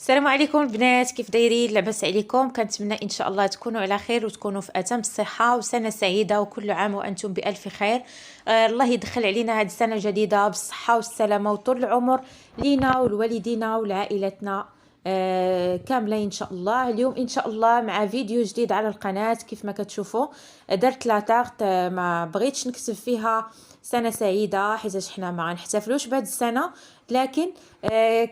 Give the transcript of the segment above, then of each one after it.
السلام عليكم البنات، كيف دايرين؟ لاباس عليكم؟ كنتمنى ان شاء الله تكونوا على خير وتكونوا في اتم الصحه وسنه سعيده وكل عام وانتم بالف خير. الله يدخل علينا هذه السنه الجديده بالصحه والسلامه وطول العمر لينا ولوالدينا ولعائلتنا كامله ان شاء الله. اليوم ان شاء الله مع فيديو جديد على القناه. كيف ما كتشوفوا درت لاطارت، ما بغيتش نكتب فيها سنه سعيده حيت حنا ما غنحتفلوش بهذه السنه، لكن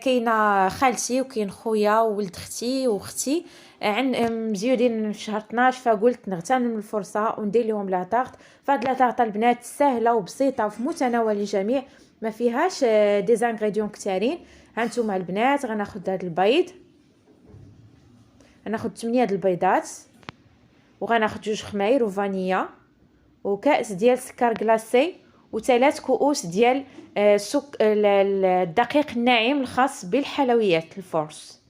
كاينه خالتي وكاين خويا وولد اختي واختي مزيودين في شهر 12، فقلت نغتنم الفرصه وندير لهم لاطارت. فهاد لاطارت البنات سهله وبسيطه وفي متناول الجميع، ما فيهاش دي زانغريديون كثارين. هانتوما البنات غناخذ هاد البيض، غناخذ 8 د البيضات، وغناخذ 2 خماير وفانيلا وكاس ديال سكر كلاصي و3 كؤوس ديال الدقيق الناعم الخاص بالحلويات الفورس.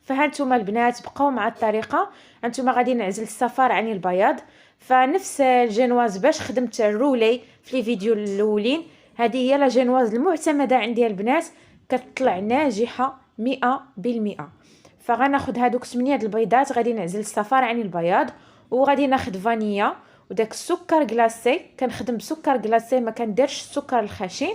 فهانتوما البنات بقاو مع الطريقه. هانتوما غادي نعزل الصفار عن البياض، فنفس الجينواز باش خدمت الرولي في الفيديو الاولين، هذه هي لا جينواز المعتمده عندي البنات، كتطلع ناجحه 100%. فغناخذ هادوك 8 د البيضات، غادي نعزل الصفار عن البياض، وغادي ناخذ فانيلا وداك السكر كلاصي. كنخدم بسكر كلاصي، ما كنديرش السكر الخشن.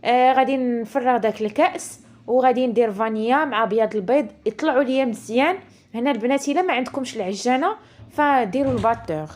غادي نفرغ داك الكاس وغادي ندير فانيلا مع بياض البيض يطلعوا ليا مزيان. هنا البنات الا ما عندكمش العجانه فديروا الباتور.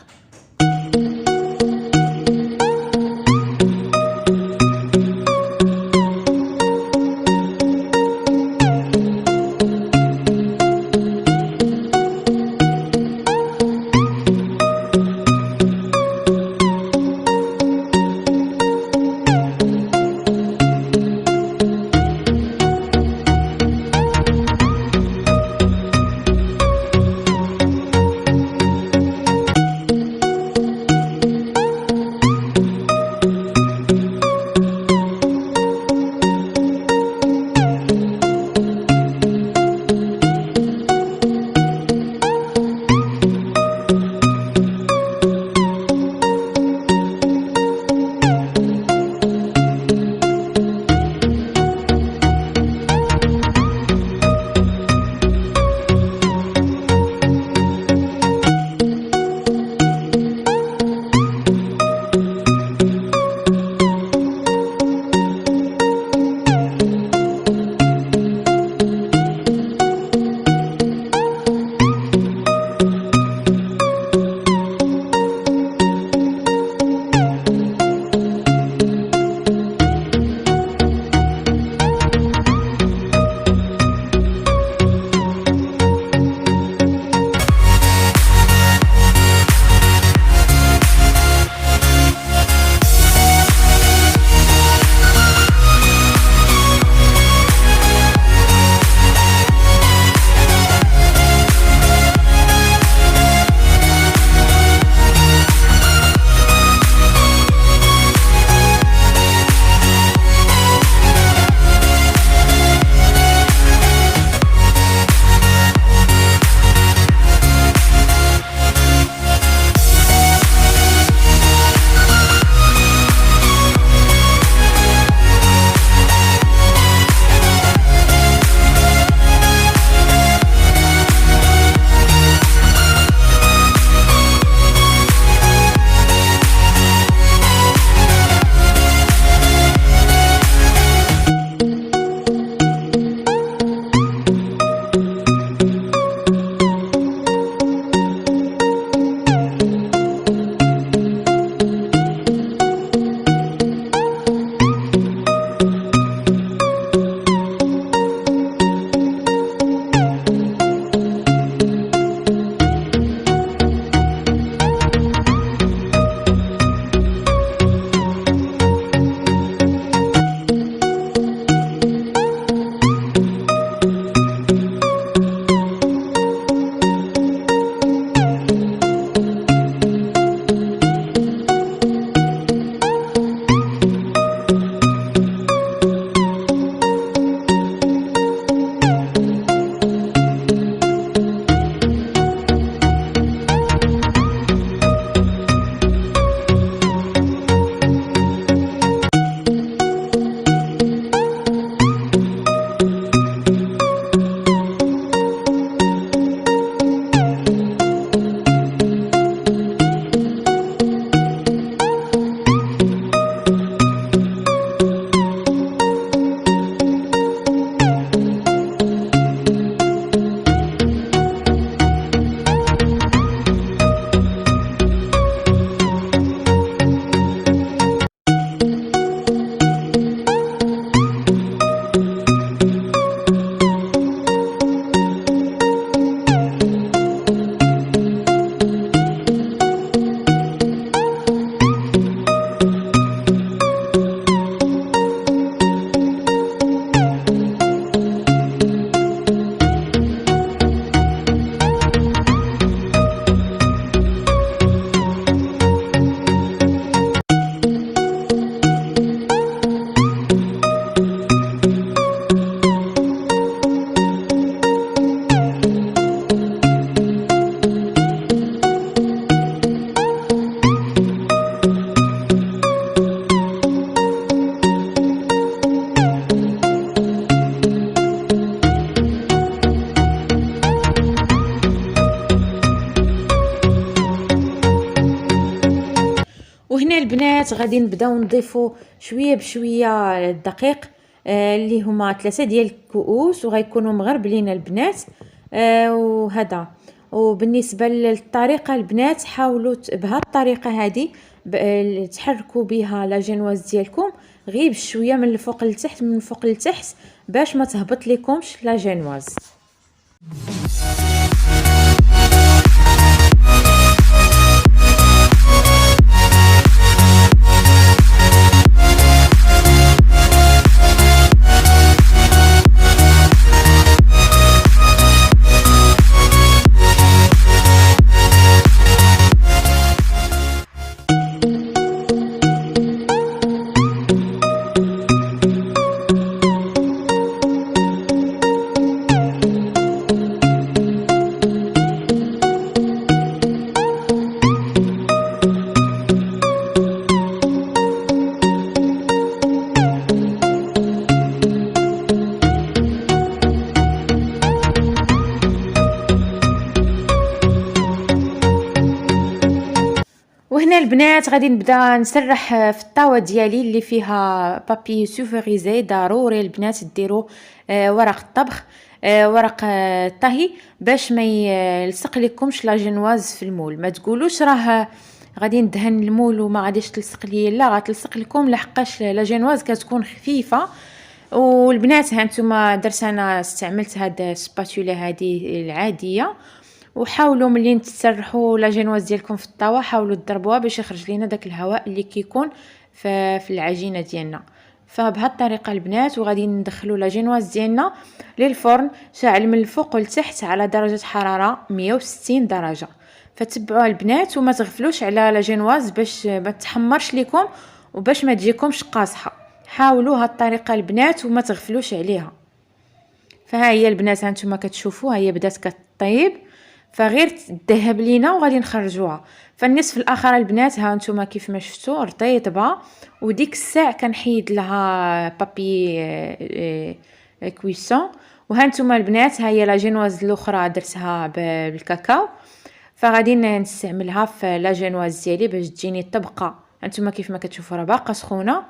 غادي نبداو نضيفو شويه بشويه الدقيق اللي هما 3 ديال الكؤوس، وغيكونوا مغربلين البنات. وهذا. وبالنسبه للطريقه البنات، حاولوا بهذه الطريقه هذه تحركوا بها لا جينواز ديالكم غير بشويه من الفوق لتحت، من الفوق لتحت، باش ما تهبط لكمش لا جينواز. وهنا البنات غادي نبدا نسرح في الطاوه ديالي اللي فيها بابي سوفوريزي. ضروري البنات ديروا ورق الطبخ، ورق الطهي، باش ما يلصق لكمش لا جينواز في المول. ما تقولوش راه غادي ندهن المول وما غاديش تلصق لي، لا غتلصق لكم لحقاش لا جينواز كتكون خفيفه. والبنات هانتوما درت انا استعملت هاد السباتولا هذه العاديه، وحاولوا ملي تسرحوا لا جينواز ديالكم في الطاوه حاولوا تضربوها باش يخرج لينا داك الهواء اللي كيكون في العجينه ديالنا. فبهذه الطريقه البنات، وغادي ندخلوا لا جينواز ديالنا للفرن شاعل من الفوق لتحت على درجه حراره 160 درجه. فتبعوا البنات وما تغفلوش على لا جينواز باش ما تحمرش لكم وباش ما تجيكمش قاصحه. حاولوا هاد الطريقه البنات وما تغفلوش عليها. فها هي البنات هانتوما كتشوفوا هي بدات كطيب، فغير تذهب لينا وغادي نخرجوها. فالنصف الاخر البنات ها نتوما كيف ما شفتوا رطيبه، وديك الساعه كنحيد لها بابي كويسون. وها نتوما البنات ها هي لا جينواز الاخرى درتها بالكاكاو، فغادي نستعملها في لا جينواز ديالي باش تجيني طبقه. هانتوما كيف ما كتشوفوا راه باقا سخونه،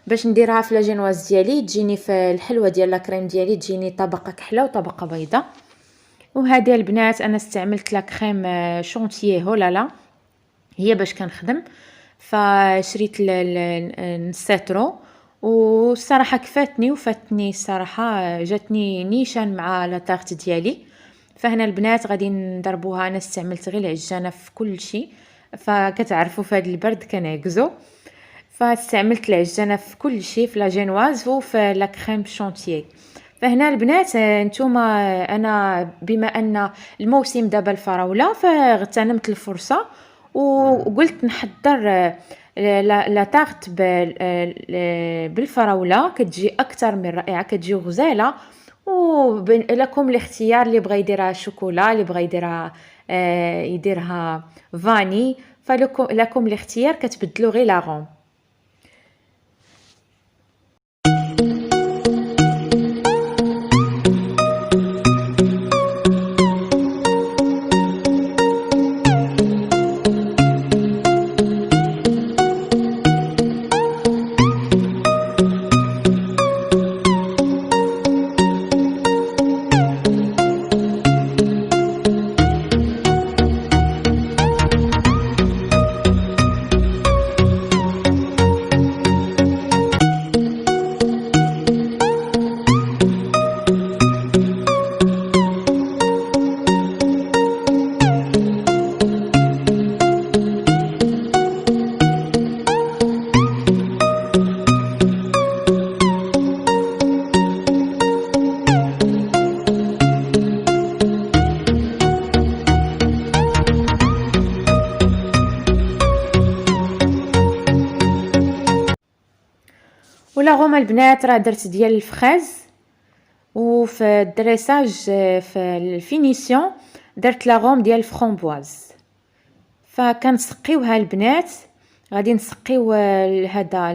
باش نديرها في لا جينواز ديالي تجيني في الحلوه ديال لا كريم ديالي تجيني طبقه كحله وطبقه بيضاء. وهذه البنات انا استعملت لا كريم شونتيي هولالا هي باش كنخدم، فشريت السيترو والصراحه كفاتني وفاتني الصراحه، جاتني نيشان مع لا طارت ديالي. فهنا البنات غادي نضربوها. انا استعملت غير العجانه في كل شيء، فكتعرفوا في هذا البرد كنعكزو، فاستعملت العجانه في كل شيء، في لا جينواز وفي لا كريم شونتيي. فهنا البنات نتوما انا بما ان الموسم دابا الفراوله فاغتنمت الفرصه وقلت نحضر لا طارت بالفراوله، كتجي اكثر من رائعه، كتجي غزاله. ولكم الاختيار، اللي بغى يديرها شوكولا، اللي بغى يديرها يديرها فاني، فلكم الاختيار، كتبدلوا غير لاغون. ولا غوما البنات راه درت ديال الفخاز، وفي الدريساج في الفينيسيون درت لا غوم ديال الفرامبواز. فكنسقيوها البنات، غادي نسقيو هذا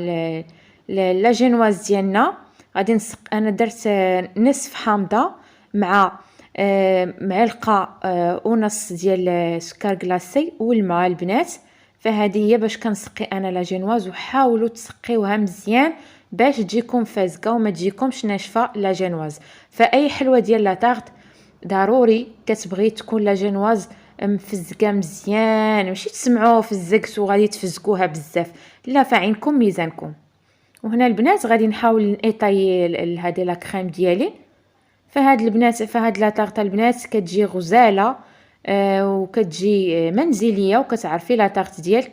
لا جينواز ديالنا. غادي نسق، انا درت نصف حامضه مع معلقه ونص ديال سكر كلاصي والماء البنات فهذه هي باش كنسقي انا لا جينواز. وحاولوا تسقيوها مزيان باش تجيكم فازقه وما تجيكمش ناشفه لا جينواز. فاي حلوه ديال لا طارت ضروري كتبغي تكون لا جينواز مفزقه مزيان، ماشي تسمعوا فزقت وغادي تفزقوها بزاف، لا، فعينكم ميزانكم. وهنا البنات غادي نحاول نيطاي هذه لا كريم ديالي. فهاد البنات فهاد لا طارت البنات كتجي غزاله وكتجي منزليه، وكتعرفي لا طارت ديالك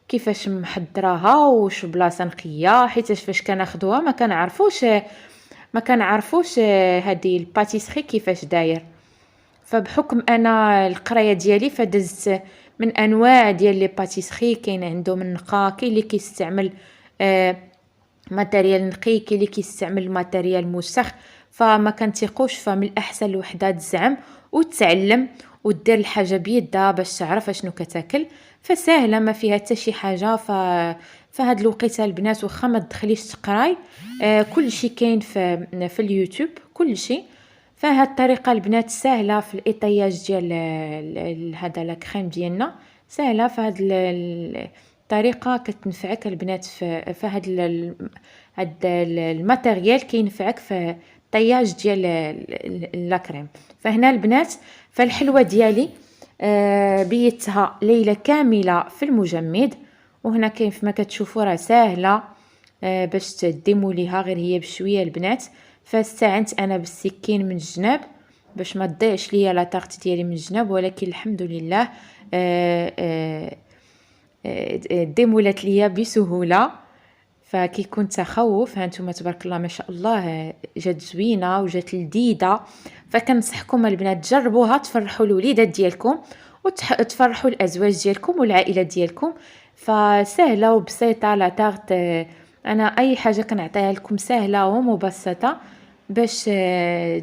كيفاش محضراها وش بلاصه نقيه، حيت فاش كناخذوها ما كنعرفوش هذه الباتيسري كيفاش داير. فبحكم انا القرايه ديالي فدزت من انواع ديال لي باتيسري، كاين عندهم النقا، كاين اللي كيستعمل ماتيريال نقي، كاين اللي كيستعمل ماتيريال موسخ. فما كنتيقوش، فمن الاحسن الوحده تزعم وتتعلم ودير الحاجه بيدها باش تعرف اشنو كتاكل. فسهله ما فيها حتى شي حاجه. فهاد الوقيته البنات واخا ما تدخليش تقراي، كل شيء كاين في اليوتيوب، كل شيء. فهاد الطريقه البنات سهله في الاطياج ديال هذا لا كريم ديالنا، سهله. فهاد الطريقه كتنفعك البنات في هاد الماتيريال كينفعك في الطياج ديال لا كريم. فهنا البنات فالحلوه ديالي بيتها ليله كامله في المجمد. وهنا كيف ما كتشوفوا راه سهله باش تديموا ليها، غير هي بشويه البنات. فاستعنت انا بالسكين من الجناب باش ما تضيعش ليا لا طارت ديالي من الجناب، ولكن الحمد لله ديمولات ليا بسهوله. فكي كنت تخوف، هانتوما تبارك الله ما شاء الله جات زوينه وجات لذيذه. فكنصحكم البنات تجربوها، تفرحوا الوليدات ديالكم وتفرحوا الازواج ديالكم والعائله ديالكم. فسهله وبسيطه لا طارت. انا اي حاجه كنعطيها لكم سهله ومبسطه باش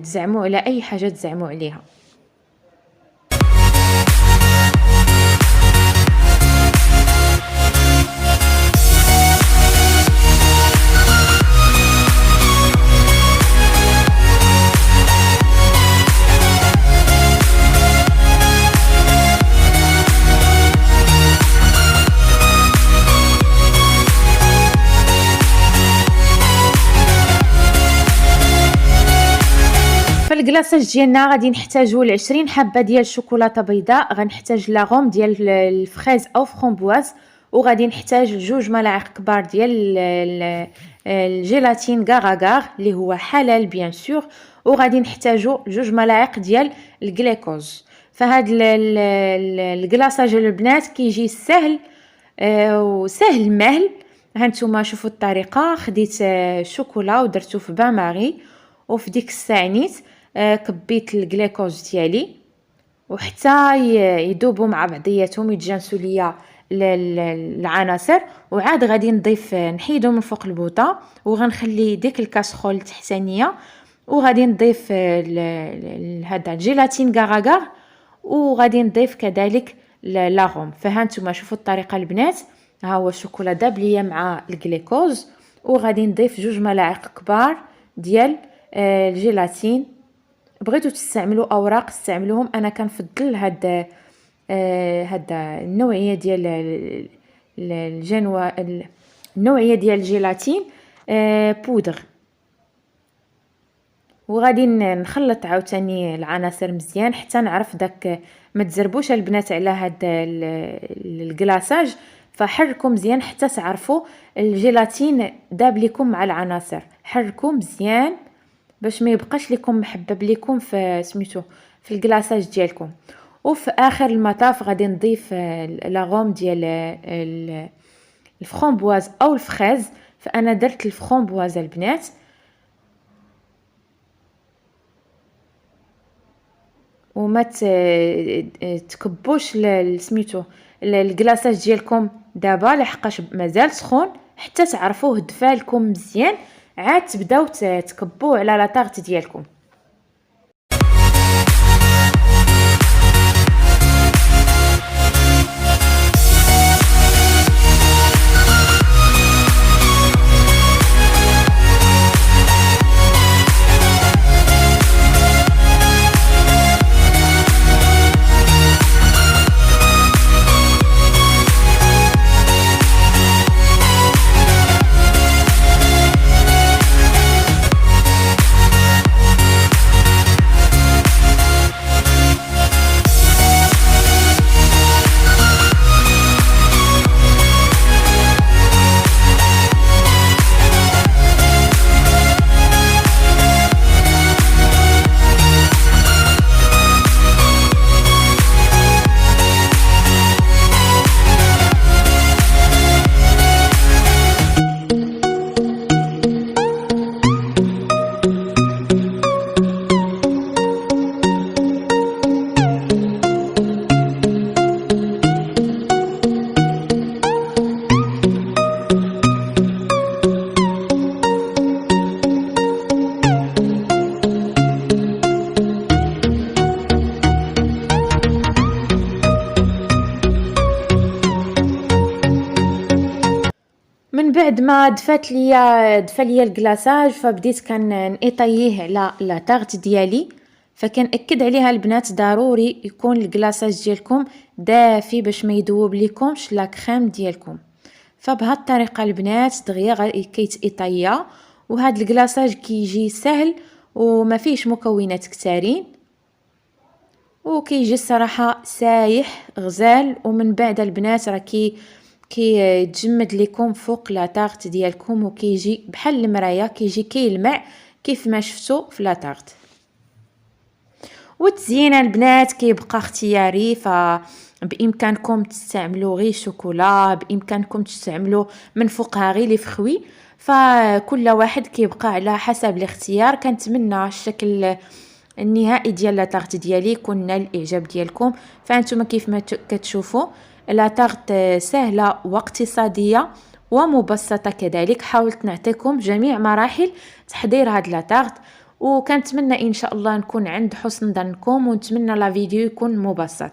تزعموا على اي حاجه تزعموا عليها. الكلاصاج ديالنا غادي نحتاجو 20 حبه ديال الشوكولاته بيضاء، غنحتاج لاغوم ديال الفريز او فرومبواز، وغادي نحتاج 2 ملاعق كبار ديال الجيلاتين غاغاغار اللي هو حلال بيان سور، وغادي نحتاجو 2 ملاعق ديال الجليكوز. فهاد الكلاصاج البنات كيجي سهل وسهل المهل. هانتوما شوفوا الطريقه. خديت الشوكولا ودرتو في بان ماري، وفي ديك الساعه نيت كبيت الجليكوز ديالي وحتى يذوبوا مع بعضياتهم، يتجانسوا ليا العناصر. وعاد غادي نضيف نحيدو من فوق البوطه، وغنخلي ديك الكاسرول التحتانيه، وغادي نضيف هذا الجيلاتين غاغاغار، وغادي نضيف كذلك لاغوم. فهانتوما شوفوا الطريقه البنات. ها هو الشوكولا داب ليا مع الجليكوز، وغادي نضيف 2 ملاعق كبار ديال الجيلاتين. بغيتو تستعملوا اوراق استعملوهم، انا كنفضل هاد النوعيه ديال النوعيه ديال الجيلاتين بودر. وغادي نخلط عاوتاني العناصر مزيان حتى نعرف داك. ما تزربوش البنات على هاد الكلاصاج، فحركوا مزيان حتى تعرفوا الجيلاتين داب لكم مع العناصر. حركوا مزيان باش ما يبقاش لكم محبب لكم في سميتو في الكلاصاج ديالكم. وفي اخر المطاف غادي نضيف لاغوم ديال الفرامبواز او الفريز. فانا درت الفرامبواز البنات. وما تكبوش سميتو الكلاصاج ديالكم دابا لحقاش مازال سخون، حتى تعرفوه دفى لكم مزيان، عاد تبداو تكبوه على لا طارت ديالكم. من بعد ما دفى ليا الكلاصاج، فبديت كنطييه على لا طاغت ديالي. فكنأكد عليها البنات ضروري يكون الكلاصاج ديالكم دافي باش ما يذوب ليكمش لا كريم ديالكم. فبهاد الطريقه البنات دغيا كيتطيا، وهاد الكلاصاج كيجي سهل وما فيهش مكونات كثارين، وكيجي الصراحه سايح غزال. ومن بعد البنات راه كيتجمد لكم فوق لا طاغت ديالكم، وكيجي بحال المرايه، كيجي كيلمع كيف ما شفتوا في لا طاغت. والتزيين البنات كيبقى اختياري، بامكانكم تستعملوا غير شوكولا، بامكانكم تستعملوا من فوقها غير لي فخوي، فكل واحد كيبقى على حسب الاختيار. كنتمنى الشكل النهائي ديال لا طاغت ديالي يكون نال الاعجاب ديالكم. فانتم كيف ما كتشوفوا لا طاغت سهله واقتصاديه ومبسطه كذلك. حاولت نعطيكم جميع مراحل تحضير هاد لا طاغت، وكنتمنى ان شاء الله نكون عند حسن ظنكم، ونتمنى لا فيديو يكون مبسط.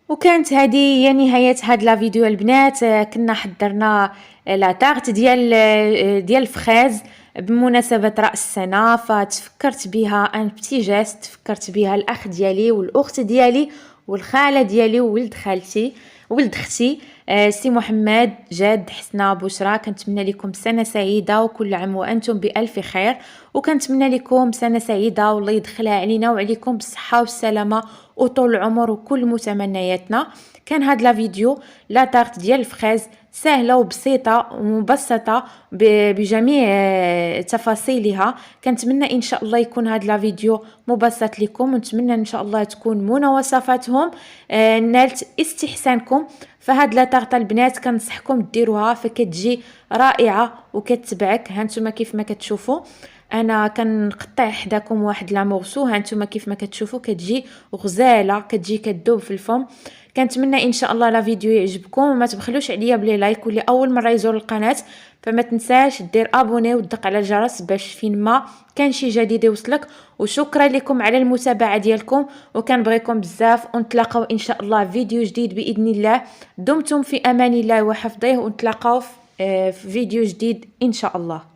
وكانت هذه هي نهايه هاد لا فيديو البنات. كنا حضرنا لا طاغت ديال الفخاز بمناسبه راس السنه، فتفكرت بها ان بتي جيست، تفكرت بها الاخ ديالي والاخت ديالي والخاله ديالي وولد خالتي، ولد اختي سي محمد، جاد، حسنة، بشرى. كنتمنى لكم سنة سعيدة وكل عام وأنتم بألف خير، وكنتمنى لكم سنة سعيدة والله يدخلها علينا وعليكم بالصحة والسلامة وطول العمر وكل متمنياتنا. كان هاد لا فيديو لا تارت ديال الفخاز سهلة وبسيطة ومبسطة بجميع تفاصيلها. كنتمنى ان شاء الله يكون هاد لا فيديو مبسط لكم، ونتمنى ان شاء الله تكون منى وصفاتهم نالت استحسانكم. فهاد لا تارت البنات كنصحكم ديروها، فكتجي رائعة وكتبعك. هانتوما كيف ما كتشوفوا انا كنقطع حداكم واحد لا مورسو، هانتوما كيف ما كتشوفوا كتجي غزاله، كتجي كتذوب في الفم. كنتمنى ان شاء الله لا فيديو يعجبكم، وما تبخلوش عليا بلي لايك، واللي اول مره يزور القناه فما تنساش دير ابوني وتدق على الجرس باش فين ما كان شي جديد يوصلك. وشكرا لكم على المتابعه ديالكم، وكنبغيكم بزاف، ونتلاقاو ان شاء الله فيديو جديد باذن الله. دمتم في امان الله وحفظه، ونتلاقاو في فيديو جديد ان شاء الله.